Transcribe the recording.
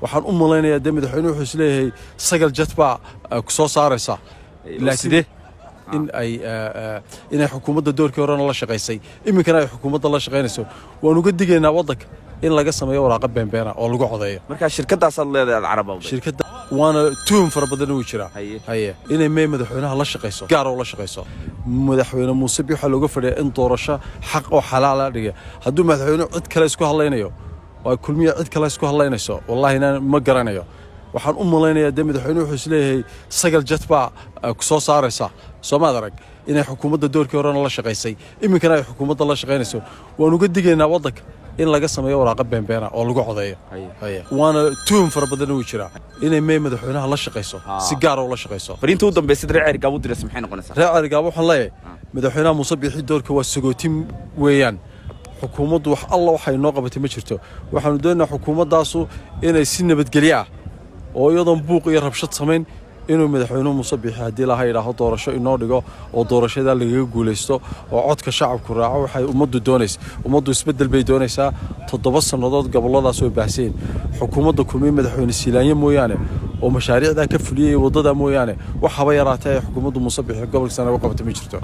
waxaan u maleynayaa de madaxweynuhu wuxuu isleeyahay sagal jad baa ku soo saaraysa laakiin inay xukuumadda doorkii horena la shaqaysay iminkana ay xukuumadda la shaqaynayso waan uga digaynaa waddanka in laga sameeyo waraaqa beenbeena oo lagu codeeyo marka shirkadaasaad leedahay Carabowday shirkadda waana tuum fara badan uu jira haye inay madaxweynaha la shaqayso gaar oo la shaqayso madaxweyne Muuse Biixi waxa looga fadhiyaa in doorasho xaq oo xalaal ah dhiga hadduu madaxweynuhu cid kale isku hadlaynayo oo kulmiye cid kale isku hadlaynayso wallahi inaan ma garanayo waxaan u maleynayaa de madaxweynuhu wuxuu isleeyahay sagal jad baa ku soo saaraysa Soomaad arag inay xukuumadda doorkii horena la shaqaysay iminkana ay xukuumadda la shaqaynayso waan uga digaynaa waddanka in laga sameeyo waraaqa beenbeena oo lagu codeeyo haye waana tuum fara badan uu jira inay madaxweynaha la shaqayso si gaar oo la shaqayso fariinta u dambeysay reer Gaabo diras maxay noqonaysaa reer Gaabo waxaan leeyahay madaxweynaha Muuse Biixi doorka waa sagootin weeyaan xukuumaddu wax alla waxay noo qabatay ma jirto waxaanu doonaynaa xukuumaddaasu inay si nabadgelyo ah oo iyadoon buuq iyo rabshad samayn inuu madaxweynuhu Muuse Biixi haddii la yiraahdo doorasho inoo dhigo oo doorashada lagaga guuleysto oo codka shacabku raaco waxay ummaddu doonaysaa ummaddu isbedel bay doonaysaa 7 sanadood goboladaas oo baahseen xukuumadda kulmiye madaxweyne Siilaanya mooyaane oo mashaariicda ka fuliyay wadada mooyaane wax haba yaraatay xukuumaddu Muuse Biixi gobolka Sanaag u qabatay ma jirto